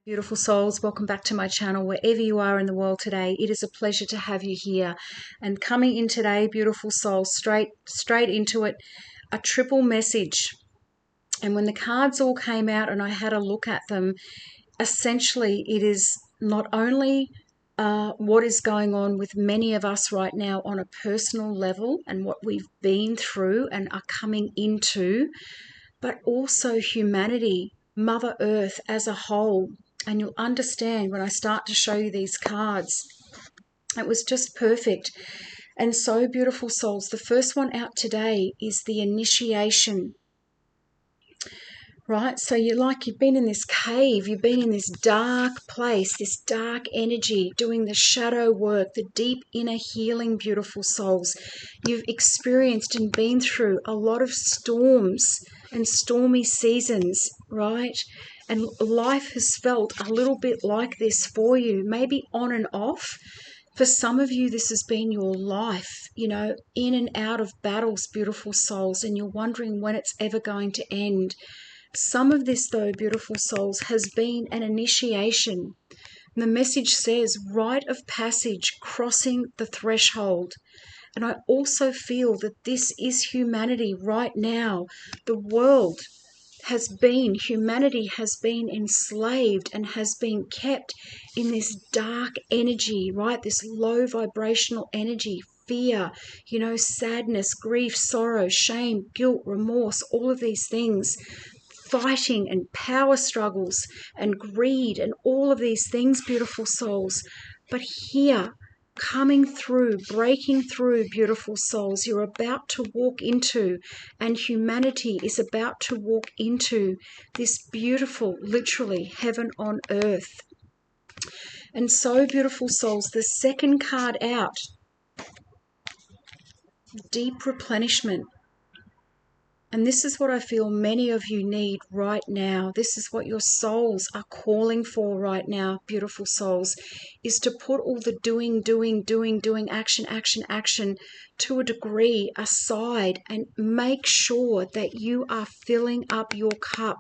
Beautiful souls, welcome back to my channel. Wherever you are in the world today, it is a pleasure to have you here. And coming in today, beautiful souls, straight into it, a triple message. And when the cards all came out and I had a look at them, essentially it is not only what is going on with many of us right now on a personal level and what we've been through and are coming into, but also humanity, Mother Earth as a whole. And you'll understand when I start to show you these cards. It was just perfect. And so, beautiful souls, the first one out today is the initiation. Right? So you've been in this cave, you've been in this dark place, this dark energy, doing the shadow work, the deep inner healing, beautiful souls. You've experienced and been through a lot of storms and stormy seasons, right? And life has felt a little bit like this for you, maybe on and off. For some of you, this has been your life, in and out of battles, beautiful souls, and you're wondering when it's ever going to end. Some of this, though, beautiful souls, has been an initiation. The message says rite of passage, crossing the threshold. And I also feel that this is humanity right now. The world humanity has been enslaved and has been kept in this dark energy, right? This low vibrational energy, fear, sadness, grief, sorrow, shame, guilt, remorse, all of these things, fighting and power struggles and greed and all of these things, beautiful souls. But here, coming through, breaking through, beautiful souls, you're about to walk into, and humanity is about to walk into this beautiful, literally, heaven on earth. And so, beautiful souls, the second card out, deep replenishment. And this is what I feel many of you need right now. This is what your souls are calling for right now, beautiful souls, is to put all the doing, action to a degree aside and make sure that you are filling up your cup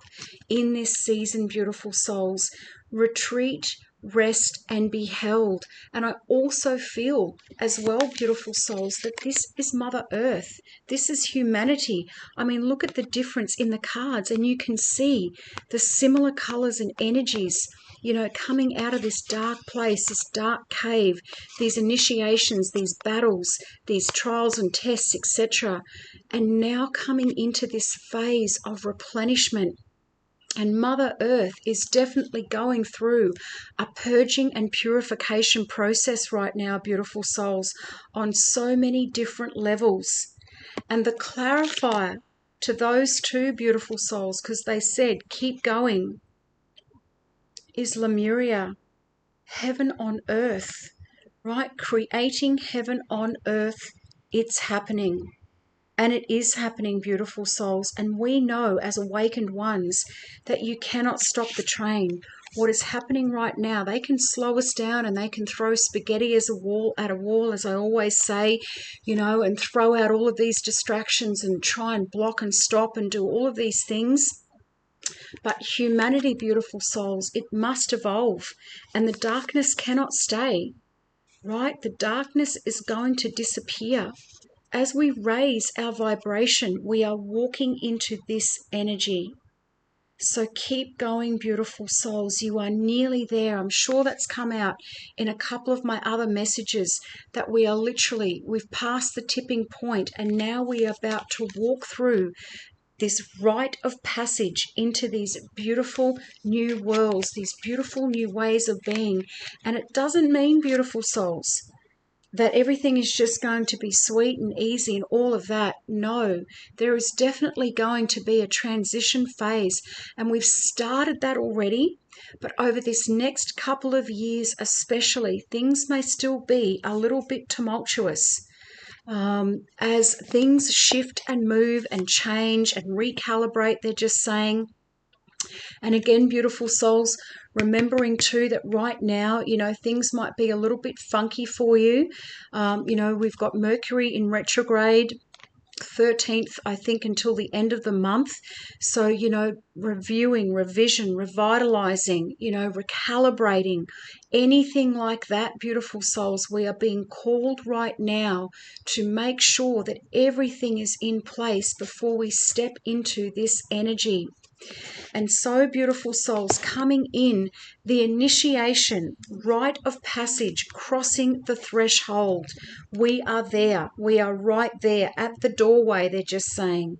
in this season, beautiful souls. Retreat, rest, and be held. And I also feel as well, beautiful souls, that this is Mother Earth. This is humanity. I mean, look at the difference in the cards and you can see the similar colors and energies, coming out of this dark place, this dark cave, these initiations, these battles, these trials and tests, etc. And now coming into this phase of replenishment. And Mother Earth is definitely going through a purging and purification process right now, beautiful souls, on so many different levels. And the clarifier to those two, beautiful souls, because they said, keep going, is Lemuria, heaven on earth, right? Creating heaven on earth, it's happening. And it is happening, beautiful souls. And we know as awakened ones that you cannot stop the train. What is happening right now, they can slow us down and they can throw spaghetti at a wall, as I always say, and throw out all of these distractions and try and block and stop and do all of these things. But humanity, beautiful souls, it must evolve. And the darkness cannot stay, right? The darkness is going to disappear. As we raise our vibration, we are walking into this energy. So keep going, beautiful souls. You are nearly there. I'm sure that's come out in a couple of my other messages that we've passed the tipping point and now we are about to walk through this rite of passage into these beautiful new worlds, these beautiful new ways of being. And it doesn't mean, beautiful souls, that everything is just going to be sweet and easy and all of that. No, there is definitely going to be a transition phase, and we've started that already. But over this next couple of years especially, things may still be a little bit tumultuous. As things shift and move and change and recalibrate, they're just saying. And again, beautiful souls, remembering too that right now, things might be a little bit funky for you. We've got Mercury in retrograde 13th, I think, until the end of the month. So, reviewing, revision, revitalizing, recalibrating, anything like that, beautiful souls, we are being called right now to make sure that everything is in place before we step into this energy. And so, beautiful souls, coming in, the initiation, rite of passage, crossing the threshold. We are there. We are right there at the doorway, they're just saying.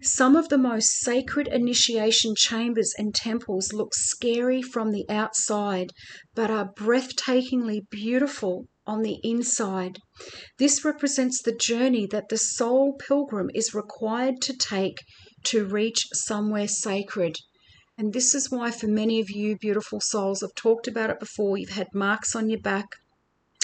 Some of the most sacred initiation chambers and temples look scary from the outside, but are breathtakingly beautiful on the inside. This represents the journey that the soul pilgrim is required to take to reach somewhere sacred. And this is why, for many of you beautiful souls, I've talked about it before, you've had marks on your back.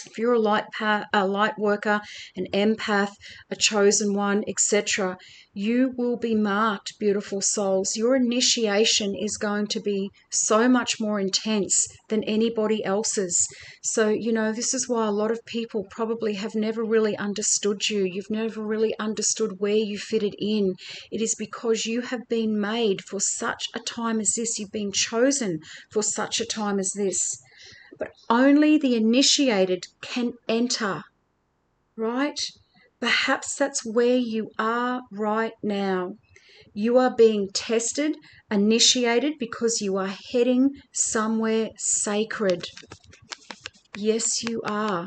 If you're a light worker, an empath, a chosen one, etc., you will be marked, beautiful souls. Your initiation is going to be so much more intense than anybody else's. So, this is why a lot of people probably have never really understood you. You've never really understood where you fitted in. It is because you have been made for such a time as this. You've been chosen for such a time as this. But only the initiated can enter, right? Perhaps that's where you are right now. You are being tested, initiated, because you are heading somewhere sacred. Yes, you are.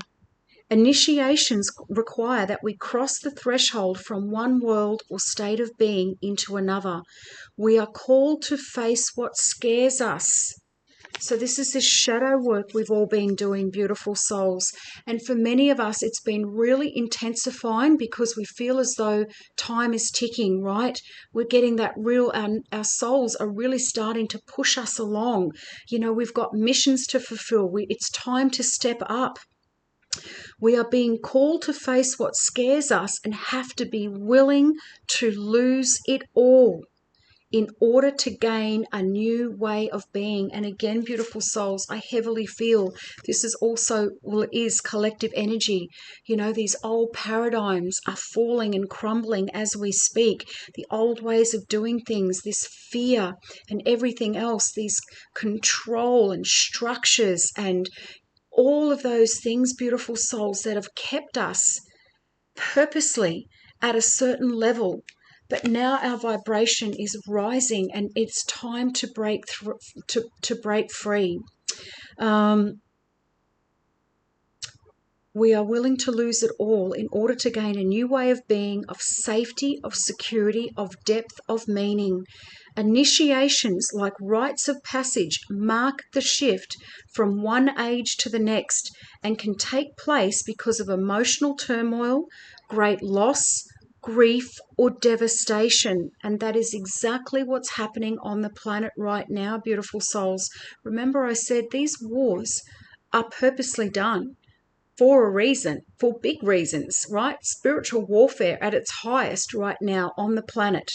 Initiations require that we cross the threshold from one world or state of being into another. We are called to face what scares us. So this is the shadow work we've all been doing, beautiful souls. And for many of us, it's been really intensifying because we feel as though time is ticking, right? We're getting that our souls are really starting to push us along. We've got missions to fulfill. It's time to step up. We are being called to face what scares us and have to be willing to lose it all in order to gain a new way of being. And again, beautiful souls, I heavily feel this is also, it is collective energy. These old paradigms are falling and crumbling as we speak. The old ways of doing things, this fear and everything else, these control and structures and all of those things, beautiful souls, that have kept us purposely at a certain level. But now our vibration is rising and it's time to break through, to break free. We are willing to lose it all in order to gain a new way of being, of safety, of security, of depth, of meaning. Initiations, like rites of passage, mark the shift from one age to the next and can take place because of emotional turmoil, great loss, grief, or devastation. And that is exactly what's happening on the planet right now, beautiful souls. Remember, I said these wars are purposely done for a reason, for big reasons, right? Spiritual warfare at its highest right now on the planet.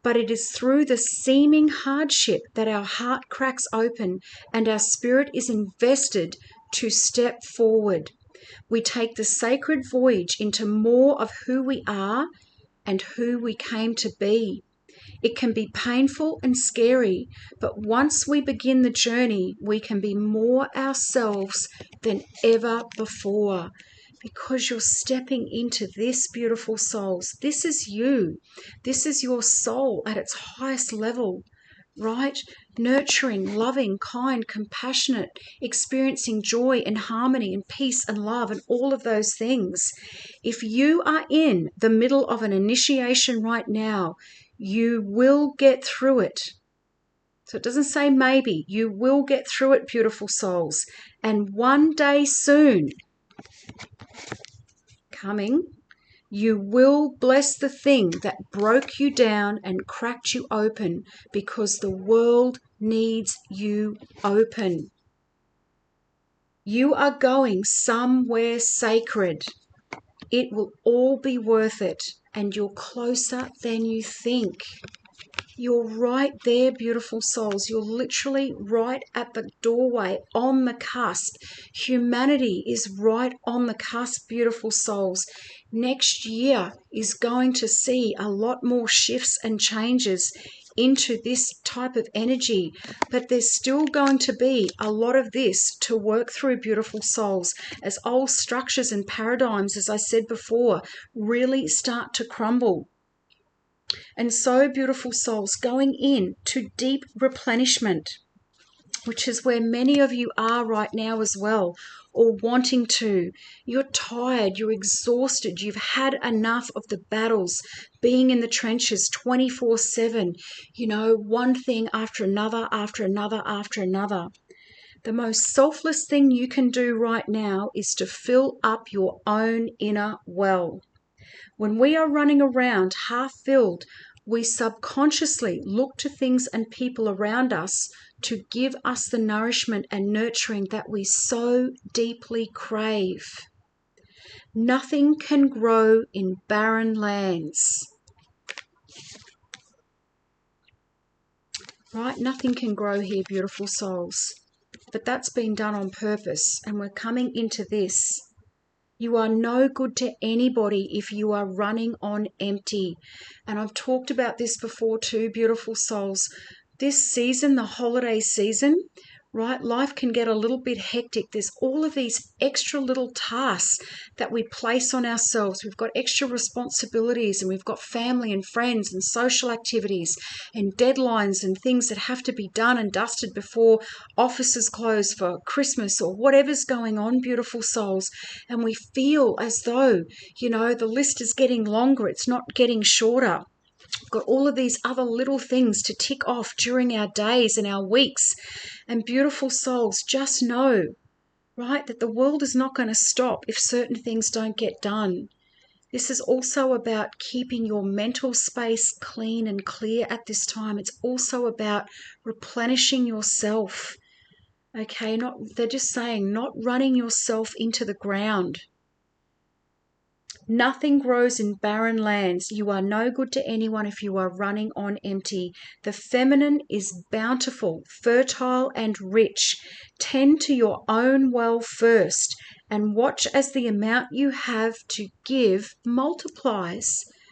But it is through the seeming hardship that our heart cracks open and our spirit is invested to step forward. We take the sacred voyage into more of who we are and who we came to be. It can be painful and scary, but once we begin the journey, we can be more ourselves than ever before, because you're stepping into this, beautiful souls. This is you. This is your soul at its highest level, right? Nurturing, loving, kind, compassionate, experiencing joy and harmony and peace and love and all of those things. If you are in the middle of an initiation right now, you will get through it. So it doesn't say maybe. You will get through it, beautiful souls. And one day soon, coming, you will bless the thing that broke you down and cracked you open, because the world needs you open. You are going somewhere sacred. It will all be worth it, and you're closer than you think. You're right there, beautiful souls. You're literally right at the doorway, on the cusp. Humanity is right on the cusp, beautiful souls. Next year is going to see a lot more shifts and changes into this type of energy, but there's still going to be a lot of this to work through, beautiful souls, as old structures and paradigms, as I said before, really start to crumble. And so, beautiful souls, going in to deep replenishment, which is where many of you are right now as well, or wanting to. You're tired, you're exhausted, you've had enough of the battles, being in the trenches 24/7, one thing after another, after another, after another. The most selfless thing you can do right now is to fill up your own inner well. When we are running around half filled, we subconsciously look to things and people around us to give us the nourishment and nurturing that we so deeply crave. Nothing can grow in barren lands. Right? Nothing can grow here, beautiful souls. But that's been done on purpose, and we're coming into this. You are no good to anybody if you are running on empty. And I've talked about this before too, beautiful souls. This season, the holiday season, right? Life can get a little bit hectic. There's all of these extra little tasks that we place on ourselves. We've got extra responsibilities, and we've got family and friends and social activities and deadlines and things that have to be done and dusted before offices close for Christmas or whatever's going on, beautiful souls. And we feel as though, the list is getting longer. It's not getting shorter. Got all of these other little things to tick off during our days and our weeks. And beautiful souls, just know, right, that the world is not going to stop if certain things don't get done. This is also about keeping your mental space clean and clear at this time. It's also about replenishing yourself. Okay, they're just saying not running yourself into the ground. Nothing grows in barren lands. You are no good to anyone if you are running on empty. The feminine is bountiful, fertile, and rich. Tend to your own well first, and watch as the amount you have to give multiplies.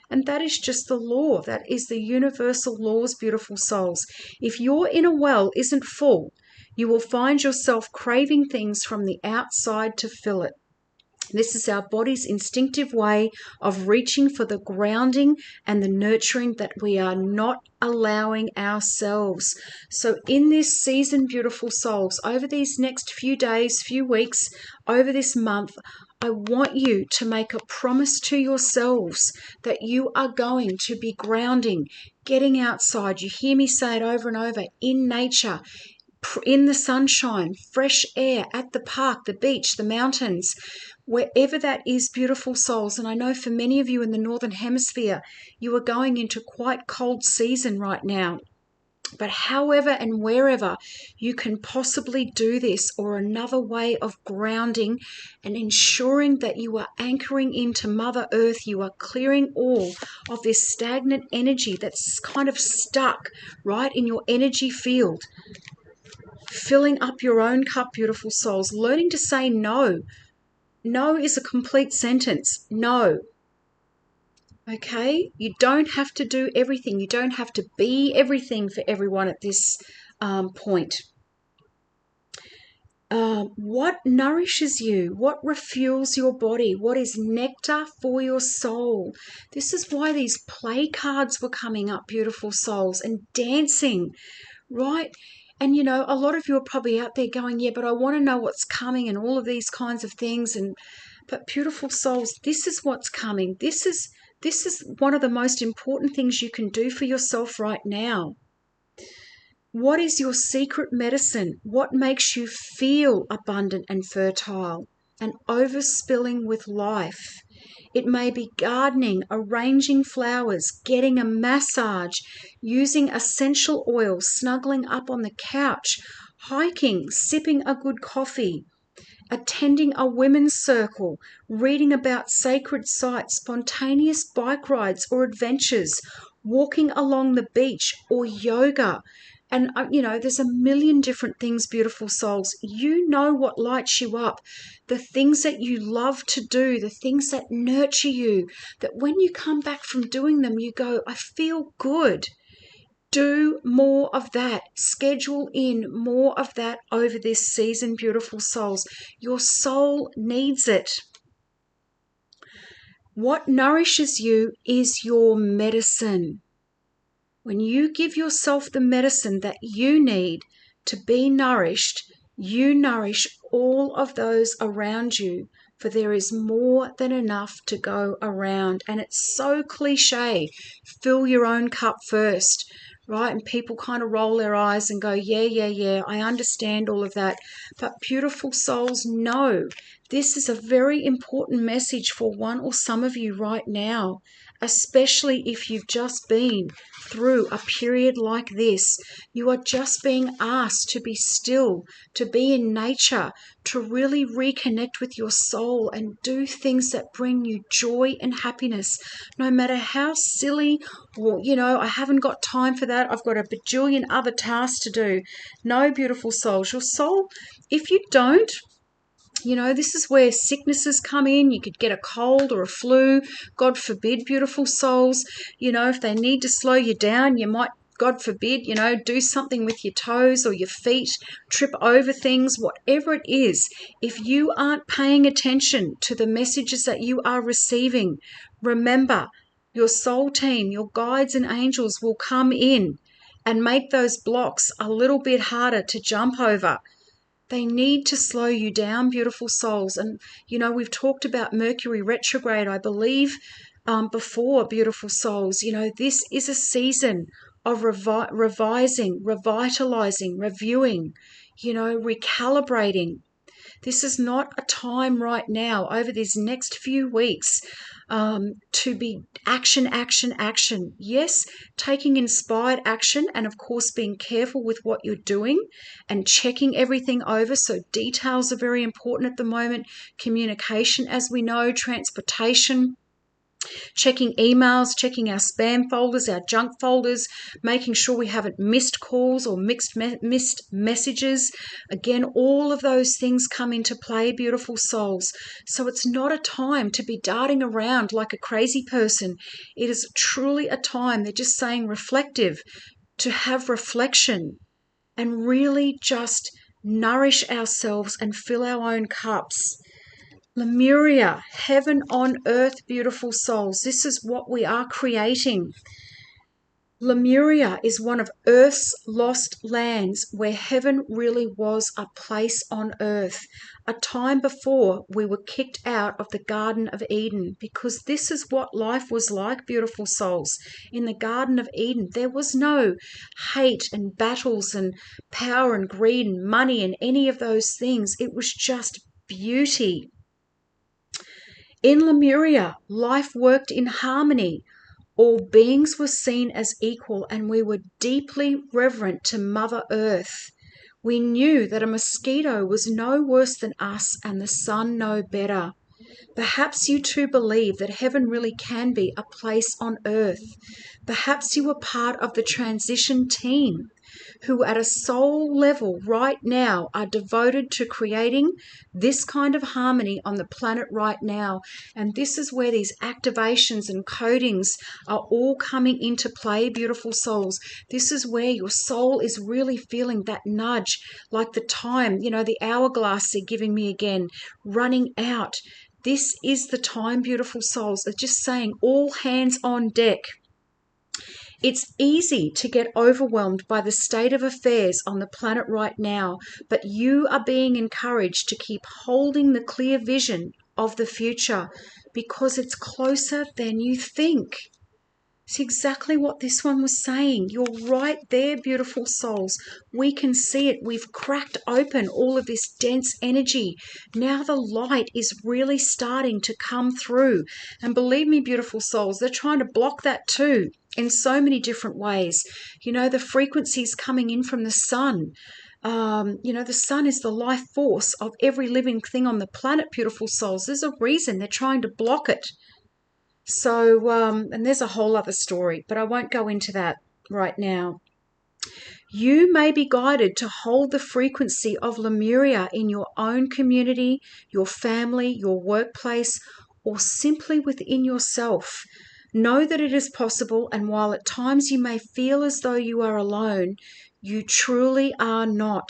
And that is just the law. That is the universal laws, beautiful souls. If your inner well isn't full, you will find yourself craving things from the outside to fill it. This is our body's instinctive way of reaching for the grounding and the nurturing that we are not allowing ourselves. So in this season, beautiful souls, over these next few days, few weeks, over this month, I want you to make a promise to yourselves that you are going to be grounding, getting outside. You hear me say it over and over, in nature, in the sunshine, fresh air, at the park, the beach, the mountains, wherever that is, beautiful souls. And I know for many of you in the Northern Hemisphere, you are going into quite cold season right now. But however and wherever you can possibly do this, or another way of grounding and ensuring that you are anchoring into Mother Earth, you are clearing all of this stagnant energy that's kind of stuck right in your energy field. Filling up your own cup, beautiful souls. Learning to say no. No is a complete sentence. No. Okay? You don't have to do everything. You don't have to be everything for everyone at this point. What nourishes you? What refuels your body? What is nectar for your soul? This is why these play cards were coming up, beautiful souls, and dancing, right? And, a lot of you are probably out there going, yeah, but I want to know what's coming and all of these kinds of things. But beautiful souls, this is what's coming. This is one of the most important things you can do for yourself right now. What is your secret medicine? What makes you feel abundant and fertile and overspilling with life? It may be gardening, arranging flowers, getting a massage, using essential oils, snuggling up on the couch, hiking, sipping a good coffee, attending a women's circle, reading about sacred sites, spontaneous bike rides or adventures, walking along the beach, or yoga. And, there's a million different things, beautiful souls. You know what lights you up, the things that you love to do, the things that nurture you, that when you come back from doing them, you go, I feel good. Do more of that. Schedule in more of that over this season, beautiful souls. Your soul needs it. What nourishes you is your medicine. When you give yourself the medicine that you need to be nourished, you nourish all of those around you, for there is more than enough to go around. And it's so cliche, fill your own cup first, right? And people kind of roll their eyes and go, yeah, I understand all of that. But beautiful souls, know this is a very important message for one or some of you right now, especially if you've just been through a period like this. You are just being asked to be still, to be in nature, to really reconnect with your soul and do things that bring you joy and happiness, no matter how silly or, I haven't got time for that, I've got a bajillion other tasks to do. No, beautiful souls, your soul, if you don't, this is where sicknesses come in. You could get a cold or a flu. God forbid, beautiful souls. If they need to slow you down, you might, God forbid, do something with your toes or your feet, trip over things, whatever it is. If you aren't paying attention to the messages that you are receiving, remember, your soul team, your guides and angels will come in and make those blocks a little bit harder to jump over. They need to slow you down, beautiful souls. And, we've talked about Mercury retrograde, I believe, before, beautiful souls. This is a season of revising, revitalizing, reviewing, recalibrating. This is not a time right now over these next few weeks to be action. Yes, taking inspired action and, of course, being careful with what you're doing and checking everything over. So details are very important at the moment. Communication, as we know, transportation, checking emails, checking our spam folders, our junk folders, making sure we haven't missed calls or missed messages. Again, all of those things come into play, beautiful souls. So it's not a time to be darting around like a crazy person. It is truly a time, they're just saying reflective, to have reflection and really just nourish ourselves and fill our own cups. Lemuria, heaven on earth, beautiful souls. This is what we are creating. Lemuria is one of Earth's lost lands where heaven really was a place on earth, a time before we were kicked out of the Garden of Eden, because this is what life was like, beautiful souls. In the Garden of Eden, there was no hate and battles and power and greed and money and any of those things. It was just beauty. In Lemuria, life worked in harmony. All beings were seen as equal, and we were deeply reverent to Mother Earth. We knew that a mosquito was no worse than us and the sun no better. Perhaps you too believe that heaven really can be a place on earth. Perhaps you are part of the transition team who at a soul level right now are devoted to creating this kind of harmony on the planet right now. And this is where these activations and codings are all coming into play, beautiful souls. This is where your soul is really feeling that nudge, like the time, the hourglass they're giving me again, running out. This is the time, beautiful souls. They're just saying all hands on deck. It's easy to get overwhelmed by the state of affairs on the planet right now, but you are being encouraged to keep holding the clear vision of the future because it's closer than you think. It's exactly what this one was saying. You're right there, beautiful souls. We can see it. We've cracked open all of this dense energy. Now the light is really starting to come through. And believe me, beautiful souls, they're trying to block that too in so many different ways. The frequencies coming in from the sun. The sun is the life force of every living thing on the planet, beautiful souls. There's a reason they're trying to block it. So, and there's a whole other story, but I won't go into that right now. You may be guided to hold the frequency of Lemuria in your own community, your family, your workplace, or simply within yourself. Know that it is possible, and while at times you may feel as though you are alone, you truly are not.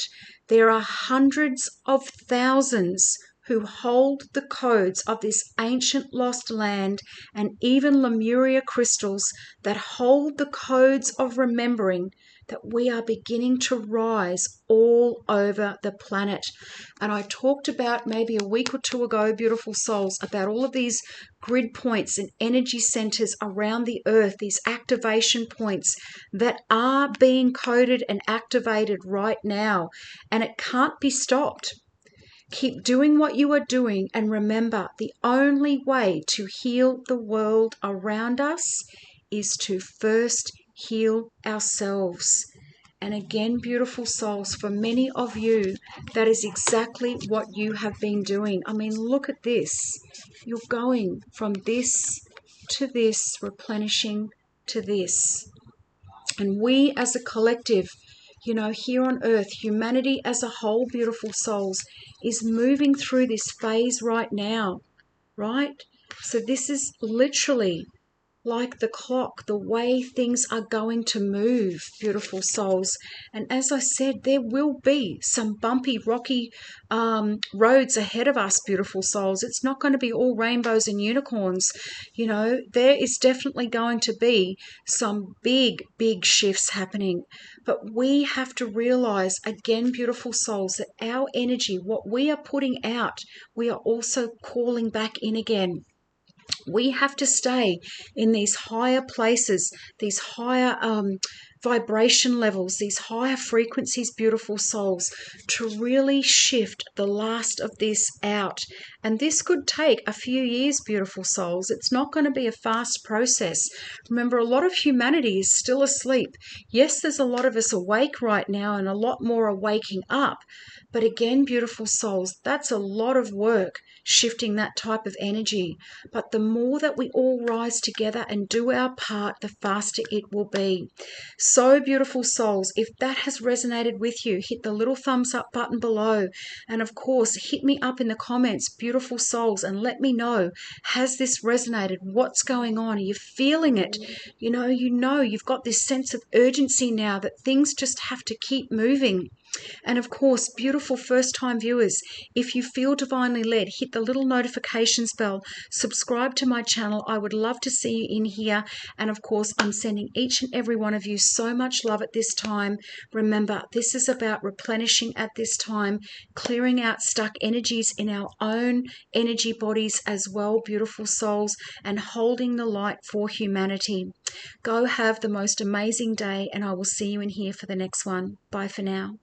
There are hundreds of thousands who hold the codes of this ancient lost land, and even Lemuria crystals that hold the codes of remembering that we are beginning to rise all over the planet. And I talked about maybe a week or two ago, beautiful souls, about all of these grid points and energy centers around the earth, these activation points that are being coded and activated right now. And it can't be stopped. Keep doing what you are doing, and remember, the only way to heal the world around us is to first heal ourselves. And again, beautiful souls, for many of you, that is exactly what you have been doing. I mean, look at this. You're going from this to this, replenishing to this. And we as a collective, here on earth, humanity as a whole, beautiful souls, is moving through this phase right now, right? So this is literally like the clock, the way things are going to move, beautiful souls. And as I said, there will be some bumpy, rocky roads ahead of us, beautiful souls. It's not going to be all rainbows and unicorns. There is definitely going to be some big, big shifts happening. But we have to realize, again, beautiful souls, that our energy, what we are putting out, we are also calling back in again. We have to stay in these higher places, these higher vibration levels, these higher frequencies, beautiful souls, to really shift the last of this out. And this could take a few years, beautiful souls. It's not going to be a fast process. Remember, a lot of humanity is still asleep. Yes, there's a lot of us awake right now, and a lot more are waking up. But again, beautiful souls, that's a lot of work, shifting that type of energy. But the more that we all rise together and do our part, the faster it will be. So, beautiful souls, if that has resonated with you, hit the little thumbs up button below. And of course, hit me up in the comments, beautiful souls, and let me know, has this resonated? What's going on? Are you feeling it? You've got this sense of urgency now that things just have to keep moving. And of course, beautiful first-time viewers, if you feel divinely led, hit the little notifications bell, subscribe to my channel. I would love to see you in here. And of course, I'm sending each and every one of you so much love at this time. Remember, this is about replenishing at this time, clearing out stuck energies in our own energy bodies as well, beautiful souls, and holding the light for humanity. Go have the most amazing day, and I will see you in here for the next one. Bye for now.